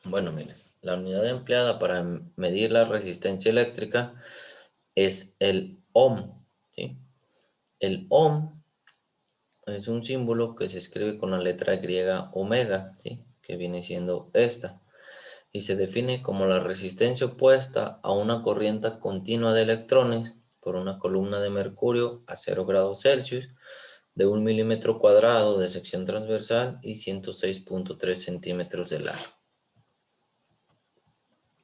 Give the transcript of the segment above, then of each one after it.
Bueno, miren, la unidad empleada para medir la resistencia eléctrica es el ohm, ¿sí? El ohm es un símbolo que se escribe con la letra griega omega, ¿sí? Que viene siendo esta, y se define como la resistencia opuesta a una corriente continua de electrones por una columna de mercurio a 0 grados Celsius de 1 milímetro cuadrado de sección transversal y 106.3 centímetros de largo.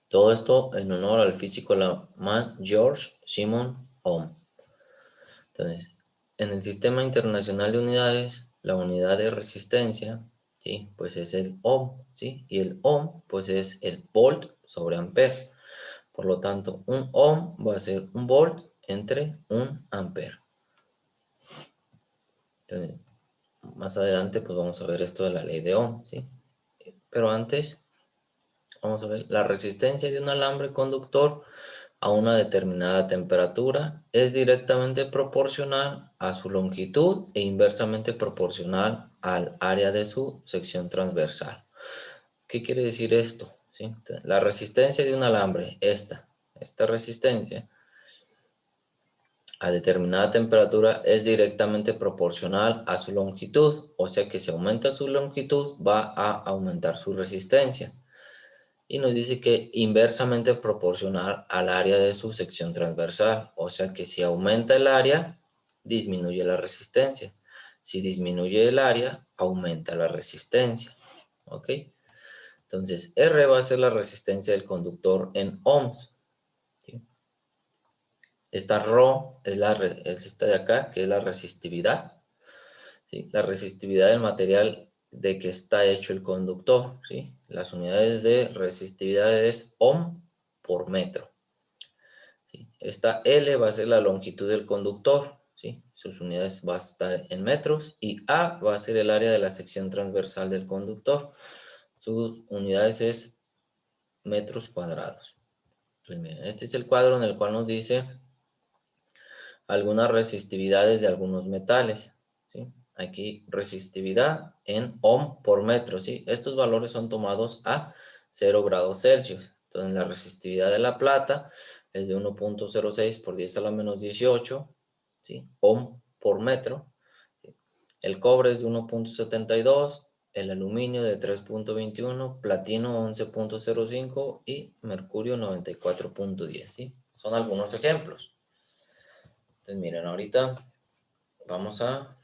Todo esto en honor al físico alemán George Simon Ohm. Entonces, en el Sistema Internacional de Unidades, la unidad de resistencia, ¿sí? Pues es el ohm, ¿sí? Y el ohm, pues es el volt sobre ampere. Por lo tanto, un ohm va a ser un volt entre un ampere. Entonces, más adelante, pues vamos a ver esto de la ley de Ohm, ¿sí? Pero antes, vamos a ver, la resistencia de un alambre conductor a una determinada temperatura es directamente proporcional a su longitud e inversamente proporcional al área de su sección transversal. ¿Qué quiere decir esto? ¿Sí? La resistencia de un alambre, esta resistencia a determinada temperatura es directamente proporcional a su longitud, o sea que si aumenta su longitud va a aumentar su resistencia. Y nos dice que inversamente proporcional al área de su sección transversal, o sea que si aumenta el área, disminuye la resistencia. Si disminuye el área, aumenta la resistencia. ¿Ok? Entonces, R va a ser la resistencia del conductor en ohms. ¿Sí? Esta Rho es esta de acá, que es la resistividad. ¿Sí? La resistividad del material de que está hecho el conductor. ¿Sí? Las unidades de resistividad es ohm por metro. ¿Sí? Esta L va a ser la longitud del conductor. ¿Sí? Sus unidades va a estar en metros. Y A va a ser el área de la sección transversal del conductor. Sus unidades es metros cuadrados. Pues miren, este es el cuadro en el cual nos dice algunas resistividades de algunos metales. ¿Sí? Aquí resistividad en ohm por metro. ¿Sí? Estos valores son tomados a 0 grados Celsius. Entonces la resistividad de la plata es de 1.06 por 10 a la menos 18, ¿sí? Ohm por metro. ¿Sí? El cobre es de 1.72, el aluminio de 3.21, platino 11.05 y mercurio 94.10. ¿Sí? Son algunos ejemplos. Entonces, miren, ahorita vamos a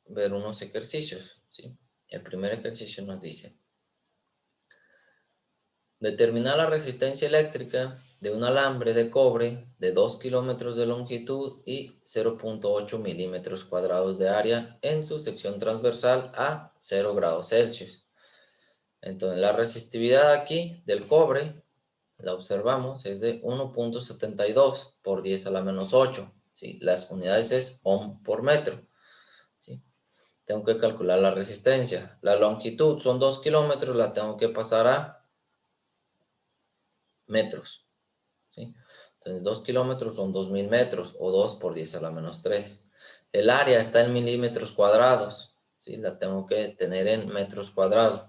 ver unos ejercicios, ¿sí? El primer ejercicio nos dice, determinar la resistencia eléctrica de un alambre de cobre de 2 kilómetros de longitud y 0.8 milímetros cuadrados de área en su sección transversal a 0 grados Celsius. Entonces, la resistividad aquí del cobre, la observamos, es de 1.72 por 10 a la menos 8, ¿sí? Las unidades es ohm por metro. Tengo que calcular la resistencia. La longitud son 2 kilómetros, la tengo que pasar a metros. ¿Sí? Entonces 2 kilómetros son 2000 metros o 2 por 10 a la menos 3. El área está en milímetros cuadrados. ¿Sí? La tengo que tener en metros cuadrados.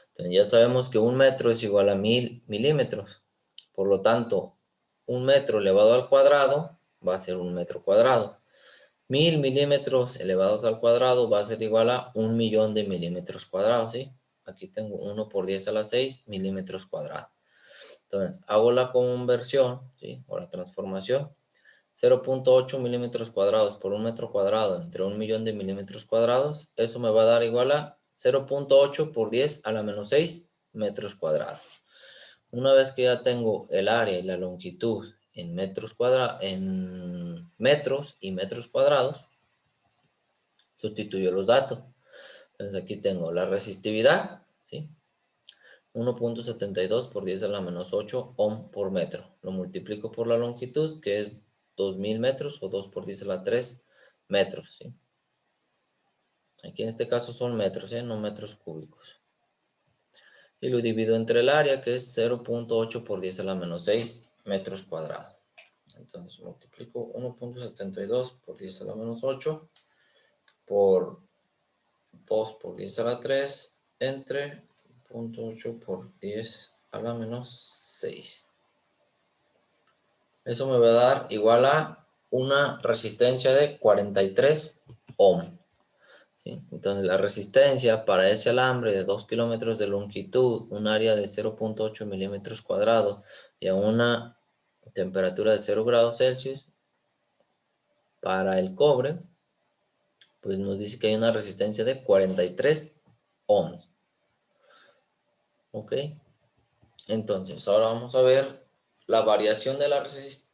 Entonces ya sabemos que un metro es igual a 1000 milímetros. Por lo tanto, un metro elevado al cuadrado va a ser un metro cuadrado. 1000 milímetros elevados al cuadrado va a ser igual a 1.000.000 de milímetros cuadrados, ¿sí? Aquí tengo 1 por 10 a la 6 milímetros cuadrados. Entonces, hago la conversión, ¿sí? O la transformación. 0.8 milímetros cuadrados por un metro cuadrado entre 1.000.000 de milímetros cuadrados. Eso me va a dar igual a 0.8 por 10 a la menos 6 metros cuadrados. Una vez que ya tengo el área y la longitud en metros y metros cuadrados, sustituyo los datos. Entonces aquí tengo la resistividad, ¿sí? 1.72 por 10 a la menos 8 ohm por metro. Lo multiplico por la longitud, que es 2000 metros o 2 por 10 a la 3 metros, ¿sí? Aquí en este caso son metros, ¿sí? No metros cúbicos. Y lo divido entre el área, que es 0.8 por 10 a la menos 6 metros cuadrados. Entonces multiplico 1.72 por 10 a la menos 8 por 2 por 10 a la 3 entre 0.8 por 10 a la menos 6. Eso me va a dar igual a una resistencia de 43 ohm. ¿Sí? Entonces la resistencia para ese alambre de 2 kilómetros de longitud, un área de 0.8 milímetros cuadrados y a una temperatura de 0 grados Celsius, para el cobre, pues nos dice que hay una resistencia de 43 ohms. ¿Ok? Entonces, ahora vamos a ver la variación de la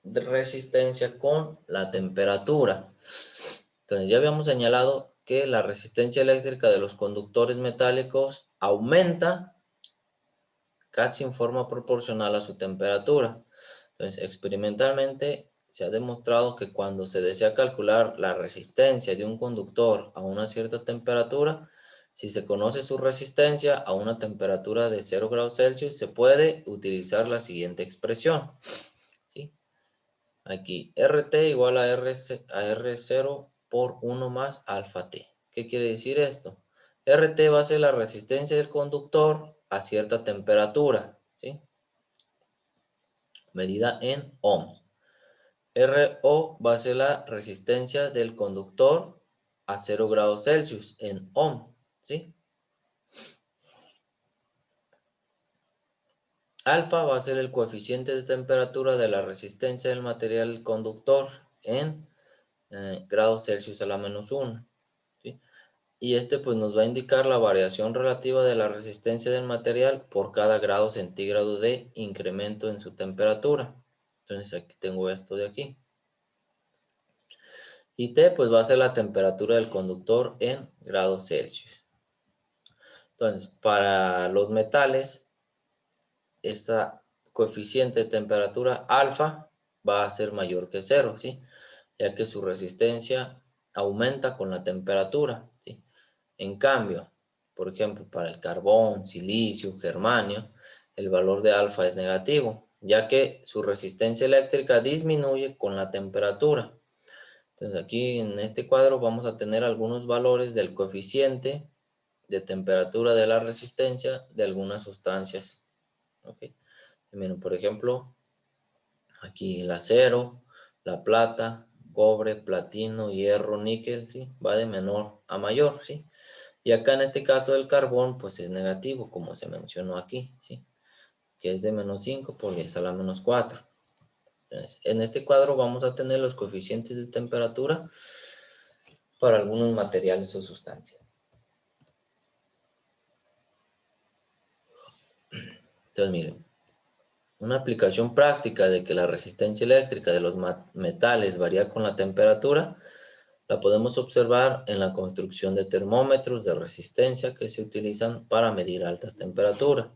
resistencia con la temperatura. Entonces, ya habíamos señalado que la resistencia eléctrica de los conductores metálicos aumenta casi en forma proporcional a su temperatura. Entonces, experimentalmente se ha demostrado que cuando se desea calcular la resistencia de un conductor a una cierta temperatura, si se conoce su resistencia a una temperatura de 0 grados Celsius, se puede utilizar la siguiente expresión. ¿Sí? Aquí, RT igual a R0 por 1 más alfa T. ¿Qué quiere decir esto? RT va a ser la resistencia del conductor a cierta temperatura, ¿sí? Medida en ohms. RO va a ser la resistencia del conductor a 0 grados Celsius en ohm, ¿sí? Alfa va a ser el coeficiente de temperatura de la resistencia del material conductor en grados Celsius a la menos 1, ¿sí? Y este pues nos va a indicar la variación relativa de la resistencia del material por cada grado centígrado de incremento en su temperatura. Entonces aquí tengo esto de aquí. Y T pues va a ser la temperatura del conductor en grados Celsius. Entonces, para los metales, esta coeficiente de temperatura alfa va a ser mayor que 0, ¿sí? Ya que su resistencia aumenta con la temperatura, ¿sí? En cambio, por ejemplo, para el carbón, silicio, germanio, el valor de alfa es negativo, ya que su resistencia eléctrica disminuye con la temperatura. Entonces aquí en este cuadro vamos a tener algunos valores del coeficiente de temperatura de la resistencia de algunas sustancias. ¿Okay? Miren, por ejemplo, aquí el acero, la plata, cobre, platino, hierro, níquel, ¿sí? Va de menor a mayor, ¿sí? Y acá en este caso el carbón, pues es negativo, como se mencionó aquí, ¿sí? Que es de menos 5 por 10 a la menos 4. Entonces, en este cuadro vamos a tener los coeficientes de temperatura para algunos materiales o sustancias. Entonces, miren, una aplicación práctica de que la resistencia eléctrica de los metales varía con la temperatura la podemos observar en la construcción de termómetros de resistencia que se utilizan para medir altas temperaturas.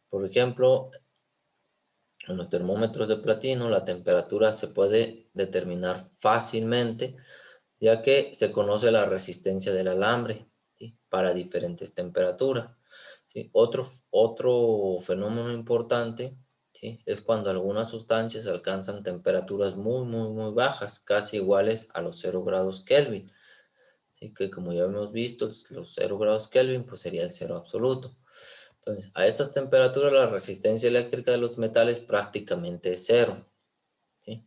Por ejemplo, en los termómetros de platino la temperatura se puede determinar fácilmente, ya que se conoce la resistencia del alambre, ¿sí? Para diferentes temperaturas. ¿Sí? Otro fenómeno importante, ¿sí? Es cuando algunas sustancias alcanzan temperaturas muy bajas, casi iguales a los 0 grados Kelvin. ¿Sí? Que como ya hemos visto, los 0 grados Kelvin pues sería el cero absoluto. Entonces, a esas temperaturas la resistencia eléctrica de los metales prácticamente es cero. ¿Sí?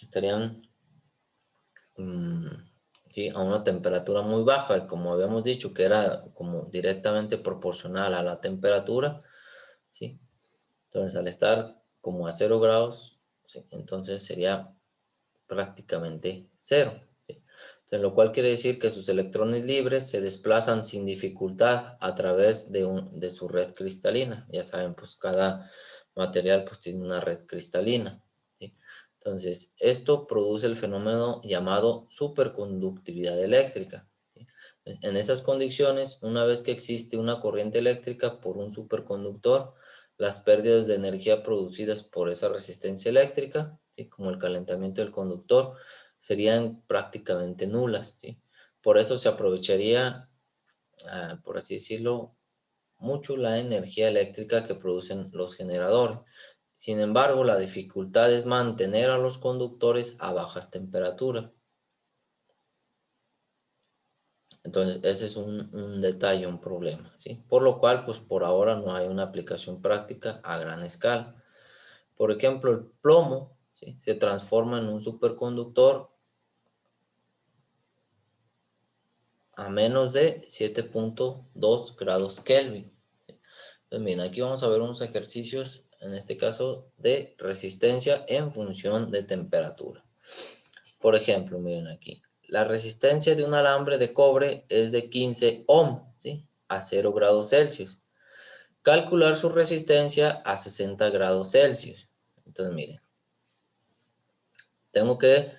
Estarían ¿sí? A una temperatura muy baja, como habíamos dicho, que era como directamente proporcional a la temperatura, ¿sí? Entonces, al estar como a 0 grados, ¿sí? Entonces sería prácticamente cero, ¿sí? Entonces, lo cual quiere decir que sus electrones libres se desplazan sin dificultad a través de su red cristalina. Ya saben, pues cada material pues tiene una red cristalina, ¿sí? Entonces, esto produce el fenómeno llamado superconductividad eléctrica, ¿sí? En esas condiciones, una vez que existe una corriente eléctrica por un superconductor, las pérdidas de energía producidas por esa resistencia eléctrica, ¿sí? Como el calentamiento del conductor, serían prácticamente nulas, ¿sí? Por eso se aprovecharía, por así decirlo, mucho la energía eléctrica que producen los generadores. Sin embargo, la dificultad es mantener a los conductores a bajas temperaturas. Entonces, ese es un detalle, un problema, ¿sí? Por lo cual, pues por ahora no hay una aplicación práctica a gran escala. Por ejemplo, el plomo, ¿sí?, se transforma en un superconductor a menos de 7.2 grados Kelvin. Entonces, miren, aquí vamos a ver unos ejercicios, en este caso, de resistencia en función de temperatura. Por ejemplo, miren aquí, la resistencia de un alambre de cobre es de 15 ohm, ¿sí?, a 0 grados Celsius. Calcular su resistencia a 60 grados Celsius. Entonces, miren, tengo que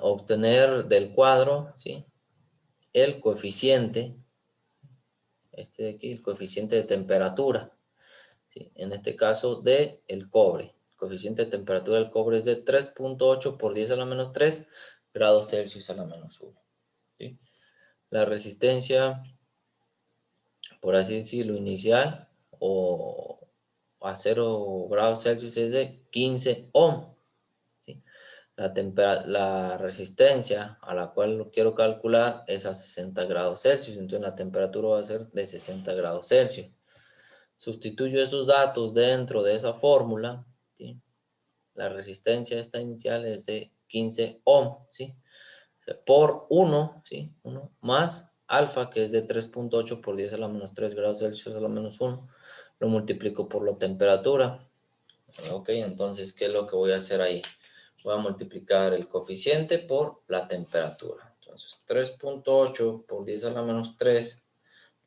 obtener del cuadro, ¿sí?, el coeficiente, este de aquí, el coeficiente de temperatura, ¿sí?, en este caso de el cobre. El coeficiente de temperatura del cobre es de 3.8 por 10 a la menos 3 grados Celsius a la menos 1. ¿Sí? La resistencia, por así decirlo, inicial o a 0 grados Celsius es de 15 ohm. ¿Sí? La resistencia a la cual lo quiero calcular es a 60 grados Celsius, entonces la temperatura va a ser de 60 grados Celsius. Sustituyo esos datos dentro de esa fórmula, ¿sí? La resistencia esta inicial es de 15 ohm, ¿sí?, o sea, por 1, ¿sí?, 1 más alfa, que es de 3.8 por 10 a la menos 3 grados Celsius a la menos 1, lo multiplico por la temperatura. Ok, entonces, ¿qué es lo que voy a hacer ahí? Voy a multiplicar el coeficiente por la temperatura. Entonces, 3.8 por 10 a la menos 3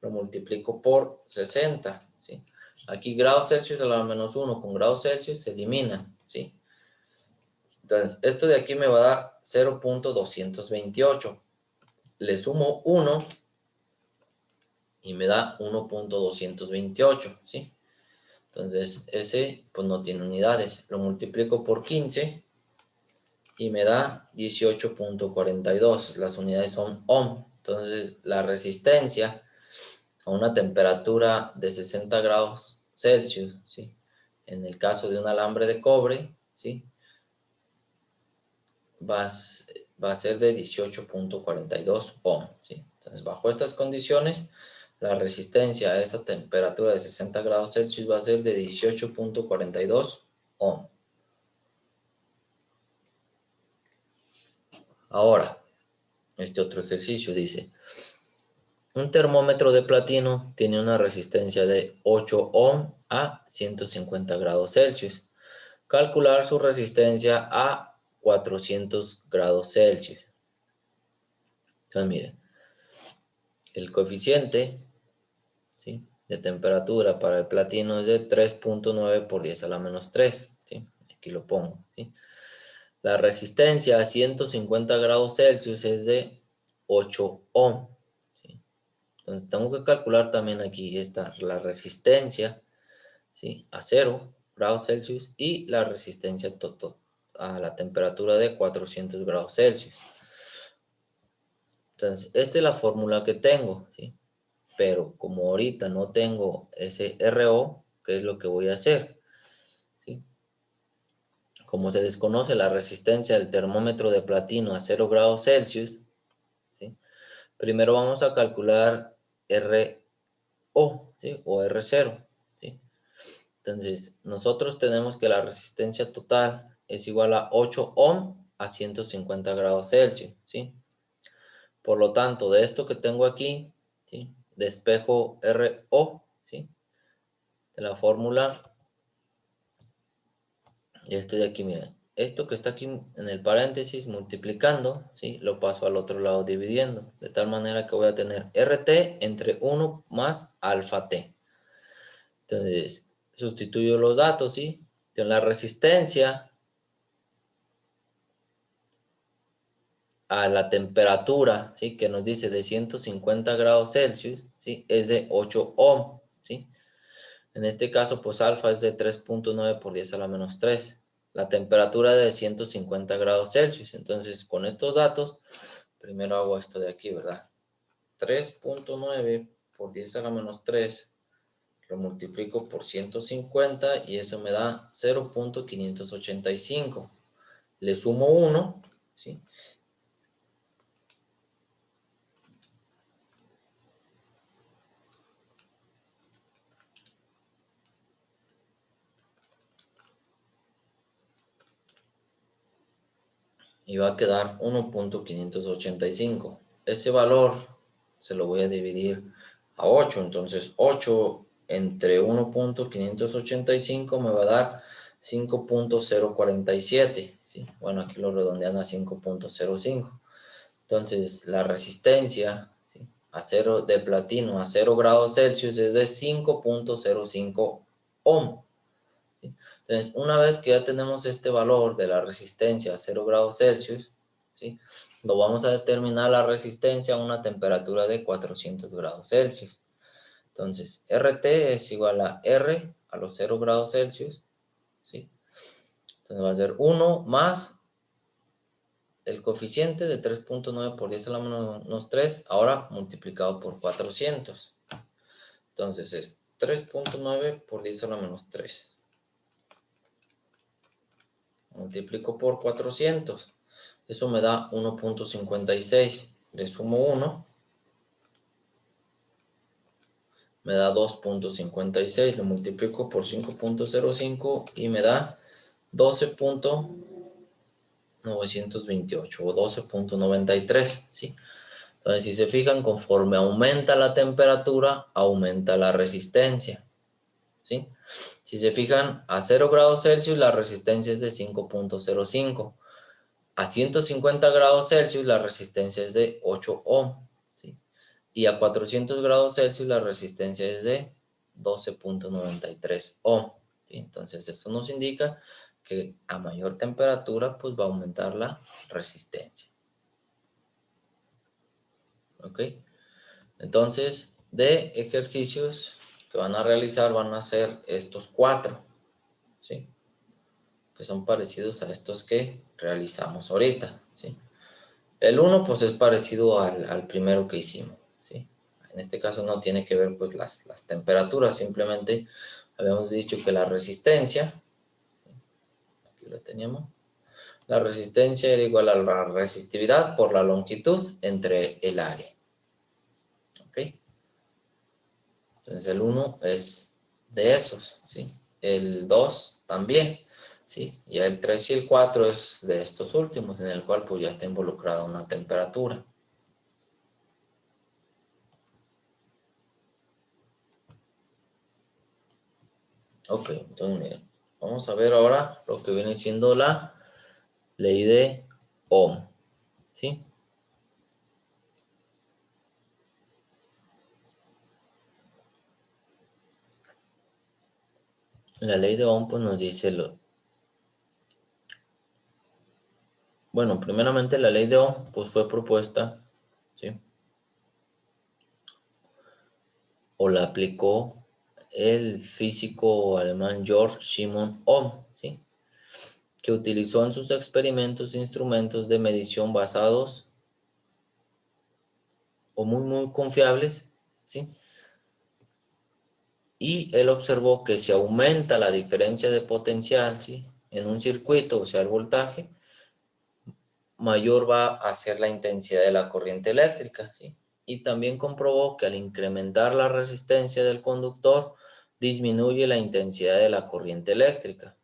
lo multiplico por 60, ¿sí? Aquí grados Celsius a la menos 1 con grados Celsius se eliminan, ¿sí? Entonces, esto de aquí me va a dar 0.228. Le sumo 1 y me da 1.228, ¿sí? Entonces, ese pues no tiene unidades. Lo multiplico por 15 y me da 18.42. Las unidades son ohm. Entonces, la resistencia a una temperatura de 60 grados Celsius, ¿sí?, en el caso de un alambre de cobre, ¿sí?, va a ser de 18.42 ohm, ¿sí? Entonces, bajo estas condiciones, la resistencia a esa temperatura de 60 grados Celsius va a ser de 18.42 ohm. Ahora, este otro ejercicio dice, un termómetro de platino tiene una resistencia de 8 ohm a 150 grados Celsius. Calcular su resistencia a 400 grados Celsius. Entonces, miren, el coeficiente, ¿sí?, de temperatura para el platino es de 3.9 por 10 a la menos 3. ¿Sí? Aquí lo pongo. ¿Sí? La resistencia a 150 grados Celsius es de 8 ohm. ¿Sí? Entonces, tengo que calcular también aquí la resistencia, ¿sí?, a 0 grados Celsius y la resistencia total a la temperatura de 400 grados Celsius. Entonces, esta es la fórmula que tengo, ¿sí? Pero como ahorita no tengo ese RO, ¿qué es lo que voy a hacer? ¿Sí? Como se desconoce la resistencia del termómetro de platino a 0 grados Celsius, ¿sí?, primero vamos a calcular RO, ¿sí?, o R0, ¿sí? Entonces, nosotros tenemos que la resistencia total es igual a 8 ohm a 150 grados Celsius, ¿sí? Por lo tanto, de esto que tengo aquí, ¿sí?, despejo RO, ¿sí?, de la fórmula. Y esto de aquí, miren, esto que está aquí en el paréntesis multiplicando, ¿sí?, lo paso al otro lado dividiendo, de tal manera que voy a tener RT entre 1 más alfa T. Entonces, sustituyo los datos, ¿sí? Entonces, la resistencia a la temperatura, ¿sí?, que nos dice de 150 grados Celsius, ¿sí?, es de 8 ohm, ¿sí? En este caso, pues alfa es de 3.9 por 10 a la menos 3. La temperatura de 150 grados Celsius. Entonces, con estos datos, primero hago esto de aquí, ¿verdad? 3.9 por 10 a la menos 3, lo multiplico por 150 y eso me da 0.585. Le sumo 1, ¿sí?, y va a quedar 1.585. Ese valor se lo voy a dividir a 8, entonces 8 entre 1.585 me va a dar 5.047, ¿sí? Bueno, aquí lo redondean a 5.05. Entonces la resistencia, ¿sí?, de platino a 0 grados Celsius es de 5.05 ohm. ¿Sí? Entonces, una vez que ya tenemos este valor de la resistencia a 0 grados Celsius, ¿sí?, lo vamos a determinar la resistencia a una temperatura de 400 grados Celsius. Entonces, RT es igual a R a los 0 grados Celsius, ¿sí? Entonces va a ser 1 más el coeficiente de 3.9 por 10 a la menos 3, ahora multiplicado por 400. Entonces es 3.9 por 10 a la menos 3. Multiplico por 400. Eso me da 1.56. Le sumo 1. Me da 2.56. Lo multiplico por 5.05 y me da 12.928 o 12.93, ¿sí? Entonces, si se fijan, conforme aumenta la temperatura, aumenta la resistencia, ¿sí? Si se fijan, a 0 grados Celsius la resistencia es de 5.05. A 150 grados Celsius la resistencia es de 8 ohm, ¿sí? Y a 400 grados Celsius la resistencia es de 12.93 ohm, ¿sí? Entonces, eso nos indica que a mayor temperatura, pues va a aumentar la resistencia. ¿Ok? Entonces, de ejercicios que van a realizar, van a ser estos 4, ¿sí?, que son parecidos a estos que realizamos ahorita, ¿sí? El 1, pues es parecido al primero que hicimos, ¿sí? En este caso no tiene que ver, pues, las temperaturas, simplemente habíamos dicho que la resistencia, aquí lo teníamos, la resistencia era igual a la resistividad por la longitud entre el área, ¿ok? Entonces el 1 es de esos, ¿sí? El 2 también, ¿sí? Ya el 3 y el 4 es de estos últimos, en el cual pues ya está involucrada una temperatura. Ok, entonces miren, vamos a ver ahora lo que viene siendo la ley de Ohm, ¿sí? La ley de Ohm pues nos dice bueno, primeramente la ley de Ohm pues fue propuesta, ¿sí?, o la aplicó el físico alemán Georg Simon Ohm, ¿sí?, que utilizó en sus experimentos instrumentos de medición basados o muy confiables, ¿sí? Y él observó que si aumenta la diferencia de potencial, ¿sí?, en un circuito, o sea, el voltaje, mayor va a ser la intensidad de la corriente eléctrica, ¿sí? Y también comprobó que al incrementar la resistencia del conductor, disminuye la intensidad de la corriente eléctrica.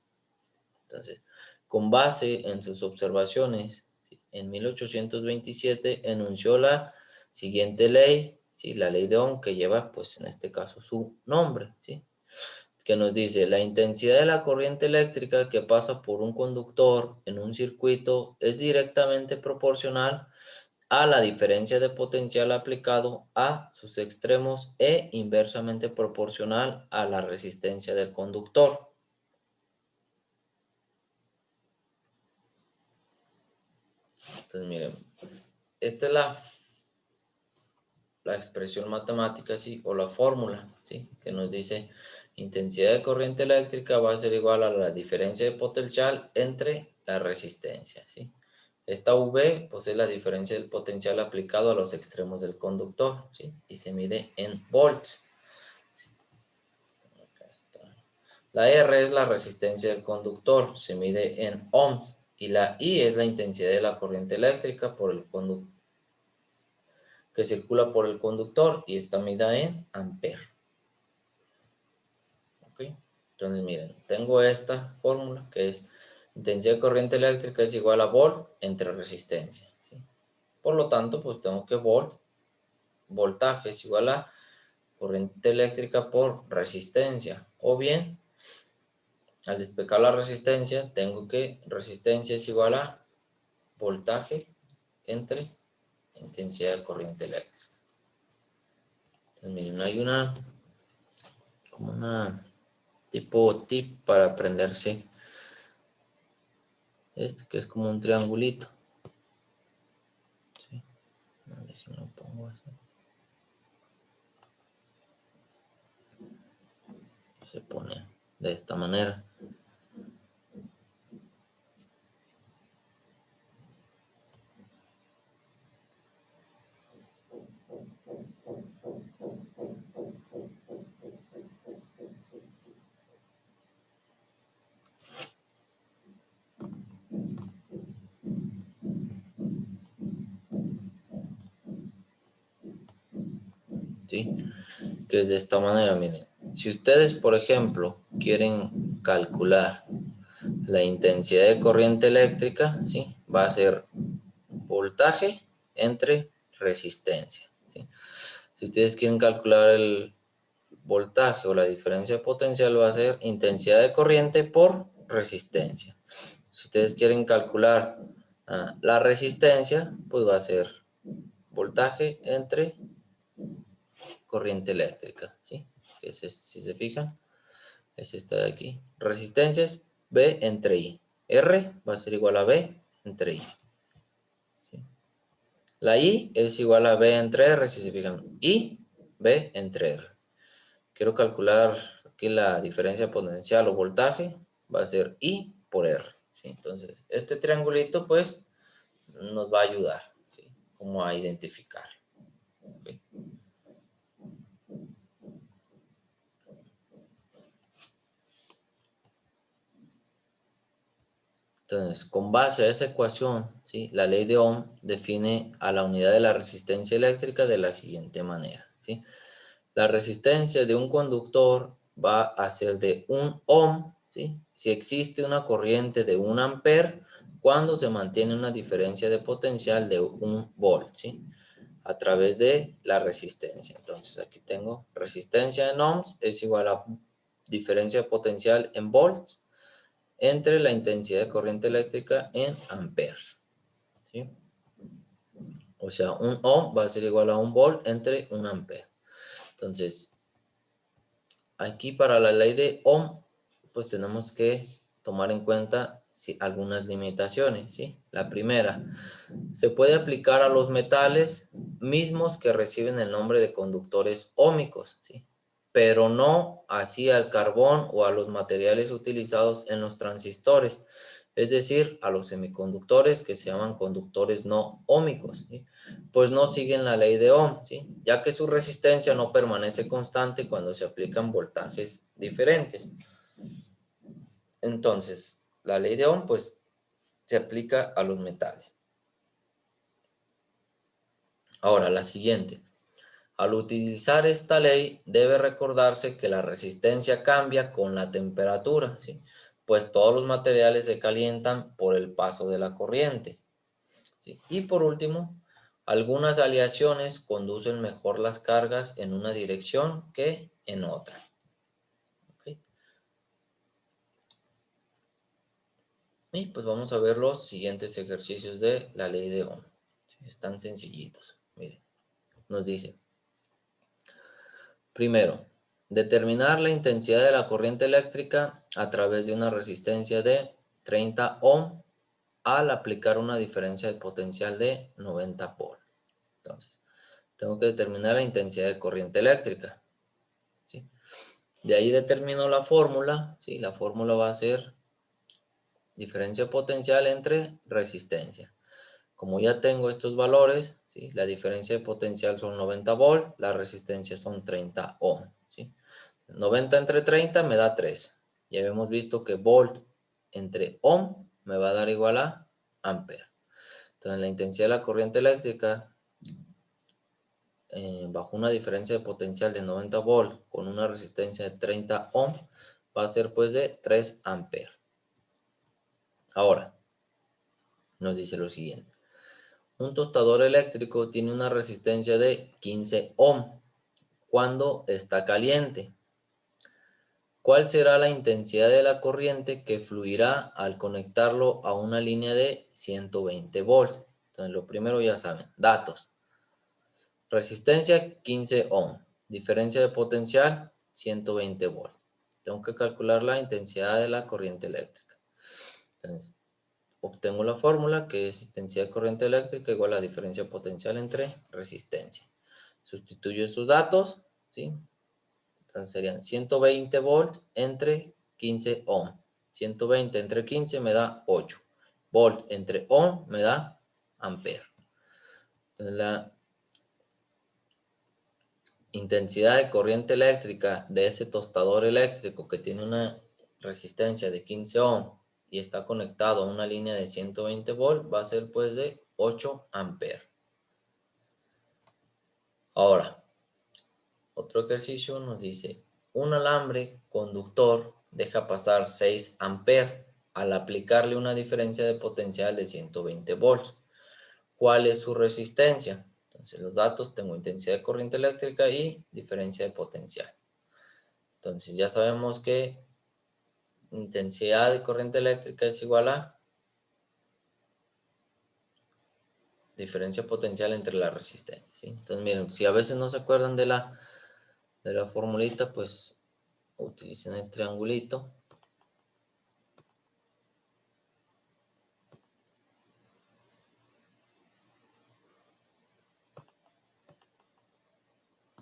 Entonces, con base en sus observaciones, ¿sí?, en 1827 enunció la siguiente ley, ¿sí?, la ley de Ohm, que lleva, pues en este caso, su nombre, ¿sí?, que nos dice: la intensidad de la corriente eléctrica que pasa por un conductor en un circuito es directamente proporcional a la diferencia de potencial aplicado a sus extremos e inversamente proporcional a la resistencia del conductor. Entonces, miren, esta es la expresión matemática, ¿sí?, o la fórmula, ¿sí?, que nos dice: intensidad de corriente eléctrica va a ser igual a la diferencia de potencial entre la resistencia, ¿sí? Esta V, pues, es la diferencia del potencial aplicado a los extremos del conductor, ¿sí?, y se mide en volts, ¿sí? Acá está. La R es la resistencia del conductor, se mide en ohms, y la I es la intensidad de la corriente eléctrica por el conductor, que circula por el conductor, y está medida en amperes. ¿Ok? Entonces, miren, tengo esta fórmula que es Intensidad de corriente eléctrica es igual a volt entre resistencia, ¿sí? Por lo tanto, pues tengo que voltaje es igual a corriente eléctrica por resistencia. O bien, al despejar la resistencia, tengo que resistencia es igual a voltaje entre intensidad de corriente eléctrica. Entonces, miren, hay como una tipo tip para aprenderse este, que es como un triangulito. ¿Sí? Déjenme lo pongo así. Se pone de esta manera. ¿Sí? Que es de esta manera, miren. Si ustedes, por ejemplo, quieren calcular la intensidad de corriente eléctrica, ¿sí? Va a ser voltaje entre resistencia, ¿sí? Si ustedes quieren calcular el voltaje o la diferencia de potencial, va a ser intensidad de corriente por resistencia. Si ustedes quieren calcular la resistencia, pues va a ser voltaje entre corriente eléctrica, ¿sí? Que es, si se fijan, es esta de aquí. Resistencia es B entre I. R va a ser igual a B entre I. ¿Sí? La I es igual a B entre R, si se fijan. I, B entre R. Quiero calcular aquí la diferencia potencial o voltaje, va a ser I por R. ¿Sí? Entonces, este triangulito, pues, nos va a ayudar, ¿sí? Como a identificar. ¿Okay? Entonces, con base a esa ecuación, ¿sí? La ley de Ohm define a la unidad de la resistencia eléctrica de la siguiente manera, ¿sí? La resistencia de un conductor va a ser de 1 ohm, ¿sí? Si existe una corriente de 1 amper, cuando se mantiene una diferencia de potencial de 1 volt, ¿sí? A través de la resistencia. Entonces, aquí tengo resistencia en ohms es igual a diferencia de potencial en volts entre la intensidad de corriente eléctrica en amperes, ¿sí? O sea, 1 ohm va a ser igual a 1 volt entre 1 ampere. Entonces, aquí para la ley de Ohm, pues tenemos que tomar en cuenta algunas limitaciones, ¿sí? La primera, se puede aplicar a los metales mismos que reciben el nombre de conductores óhmicos, ¿sí? Pero no así al carbón o a los materiales utilizados en los transistores, es decir, a los semiconductores que se llaman conductores no óhmicos, ¿sí? Pues no siguen la ley de Ohm, ¿sí? Ya que su resistencia no permanece constante cuando se aplican voltajes diferentes. Entonces, la ley de Ohm, pues, se aplica a los metales. Ahora, la siguiente. Al utilizar esta ley, debe recordarse que la resistencia cambia con la temperatura, ¿sí? Pues todos los materiales se calientan por el paso de la corriente, ¿sí? Y por último, algunas aleaciones conducen mejor las cargas en una dirección que en otra. ¿Okay? Y pues vamos a ver los siguientes ejercicios de la ley de Ohm. Están sencillitos. Miren, nos dice, primero, determinar la intensidad de la corriente eléctrica a través de una resistencia de 30 ohm al aplicar una diferencia de potencial de 90 volt. Entonces, tengo que determinar la intensidad de corriente eléctrica, ¿sí? De ahí determino la fórmula, ¿sí? La fórmula va a ser diferencia potencial entre resistencia. Como ya tengo estos valores, ¿sí? La diferencia de potencial son 90 volt, la resistencia son 30 ohm, ¿sí? 90 entre 30 me da 3. Ya habíamos visto que volt entre ohm me va a dar igual a ampere. Entonces la intensidad de la corriente eléctrica bajo una diferencia de potencial de 90 volt con una resistencia de 30 ohm va a ser pues de 3 amperes. Ahora, nos dice lo siguiente. Un tostador eléctrico tiene una resistencia de 15 ohm cuando está caliente. ¿Cuál será la intensidad de la corriente que fluirá al conectarlo a una línea de 120 volts? Entonces, lo primero ya saben, datos. Resistencia 15 ohm, diferencia de potencial 120 volts. Tengo que calcular la intensidad de la corriente eléctrica. Entonces, obtengo la fórmula que es intensidad de corriente eléctrica igual a diferencia potencial entre resistencia. Sustituyo esos datos, ¿sí? Entonces serían 120 volts entre 15 ohm. 120 entre 15 me da 8. Volt entre ohm me da ampere. Entonces la intensidad de corriente eléctrica de ese tostador eléctrico que tiene una resistencia de 15 ohm y está conectado a una línea de 120 volts va a ser pues de 8 amperes. Ahora, otro ejercicio nos dice, un alambre conductor deja pasar 6 amperes al aplicarle una diferencia de potencial de 120 volts. ¿Cuál es su resistencia? Entonces los datos, tengo intensidad de corriente eléctrica y diferencia de potencial. Entonces ya sabemos que intensidad de corriente eléctrica es igual a diferencia potencial entre la resistencia, ¿sí? Entonces miren, si a veces no se acuerdan de la formulita, pues utilicen el triangulito.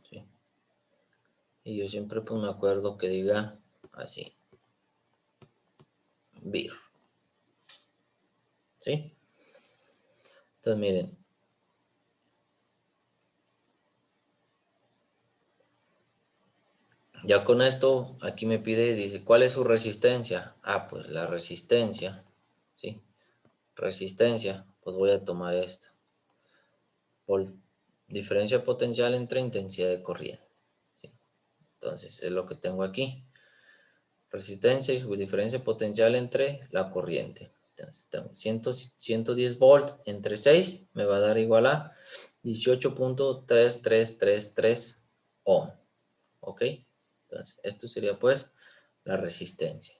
¿Sí? Y yo siempre pues me acuerdo que diga así, vir, ¿sí? Entonces miren, ya con esto aquí me pide, dice, ¿cuál es su resistencia? Ah, pues la resistencia, ¿sí? Resistencia, pues voy a tomar esta. Por diferencia potencial entre intensidad de corriente, ¿sí? Entonces es lo que tengo aquí. Resistencia y su diferencia potencial entre la corriente. Entonces tengo 110 volts entre 6 me va a dar igual a 18.3333 ohm. ¿Ok? Entonces esto sería pues la resistencia.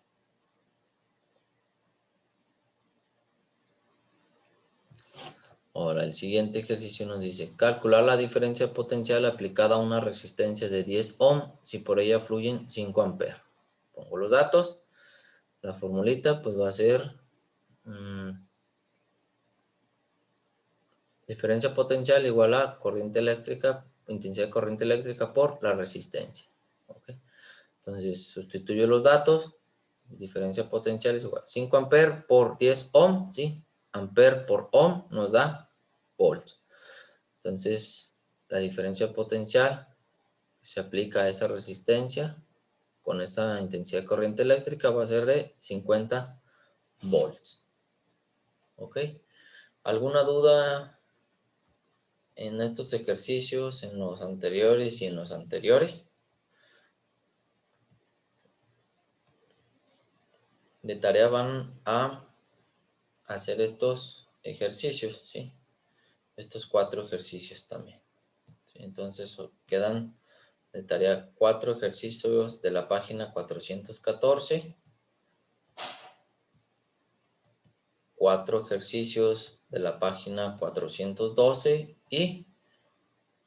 Ahora el siguiente ejercicio nos dice calcular la diferencia potencial aplicada a una resistencia de 10 ohm si por ella fluyen 5 amperes. Pongo los datos. La formulita pues va a ser diferencia potencial igual a corriente eléctrica, intensidad de corriente eléctrica por la resistencia. ¿Okay? Entonces sustituyo los datos. Diferencia potencial es igual a 5 amperes por 10 ohm, ¿sí? Amper por ohm nos da volts. Entonces la diferencia potencial se aplica a esa resistencia con esa intensidad de corriente eléctrica va a ser de 50 volts. ¿Ok? ¿Alguna duda en estos ejercicios, en los anteriores y en los anteriores? De tarea van a hacer estos ejercicios, ¿sí? Estos 4 ejercicios también. ¿Sí? Entonces quedan de tarea 4 ejercicios de la página 414, 4 ejercicios de la página 412 y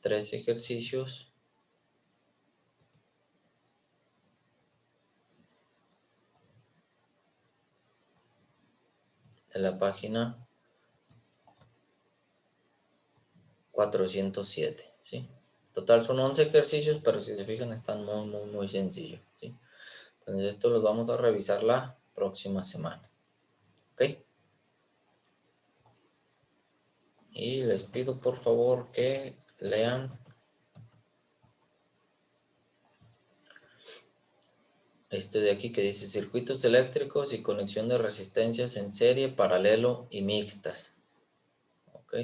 3 ejercicios de la página 407, ¿sí? Total son 11 ejercicios, pero si se fijan están muy sencillos, ¿sí? Entonces esto los vamos a revisar la próxima semana, ¿ok? Y les pido por favor que lean este de aquí que dice circuitos eléctricos y conexión de resistencias en serie, paralelo y mixtas, ¿ok?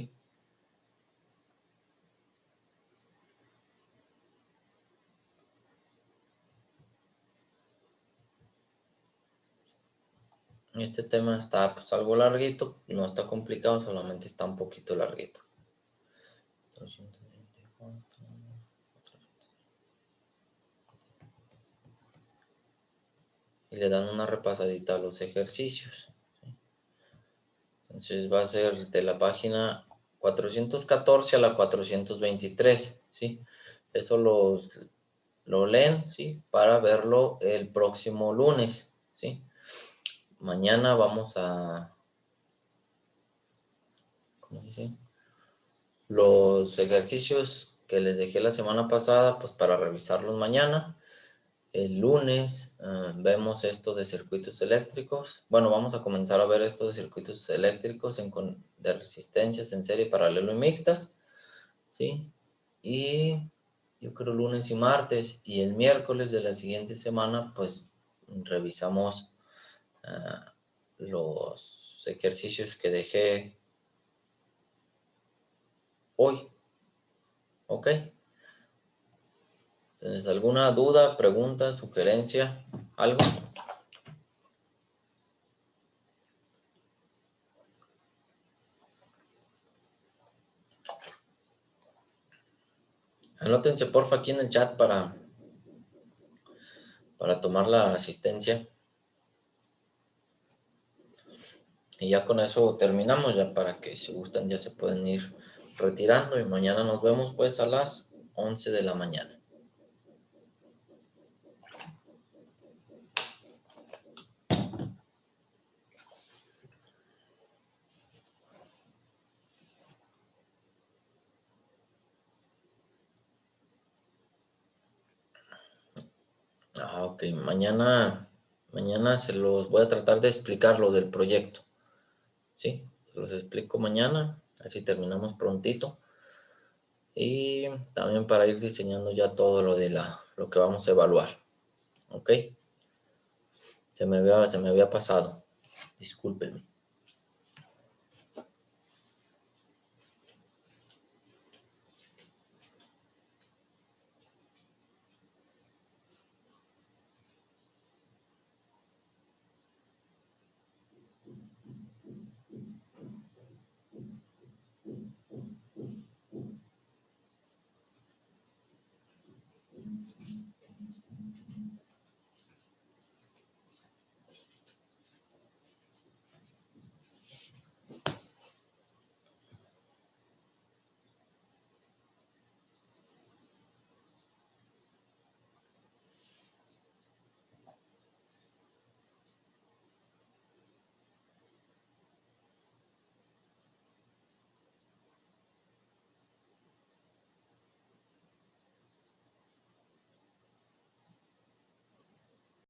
Este tema está pues algo larguito, no está complicado, solamente está un poquito larguito. 424. Y le dan una repasadita a los ejercicios. Entonces va a ser de la página 414 a la 423, ¿sí? Eso lo leen, ¿sí? Para verlo el próximo lunes, ¿sí? Mañana vamos a, ¿cómo dice? Los ejercicios que les dejé la semana pasada, pues para revisarlos mañana. El lunes vemos esto de circuitos eléctricos. Bueno, vamos a comenzar a ver esto de circuitos eléctricos de resistencias en serie, paralelo y mixtas, ¿sí? Y yo creo lunes y martes. Y el miércoles de la siguiente semana, pues revisamos los ejercicios que dejé hoy, ¿ok? Entonces, ¿alguna duda, pregunta, sugerencia, algo? Anótense porfa aquí en el chat para tomar la asistencia. Y ya con eso terminamos, ya para que si gustan ya se pueden ir retirando y mañana nos vemos pues a las 11 de la mañana. Ok, mañana se los voy a tratar de explicar lo del proyecto, ¿sí? Se los explico mañana, así terminamos prontito. Y también para ir diseñando ya todo lo de lo que vamos a evaluar, ¿ok? Se me había pasado, discúlpenme.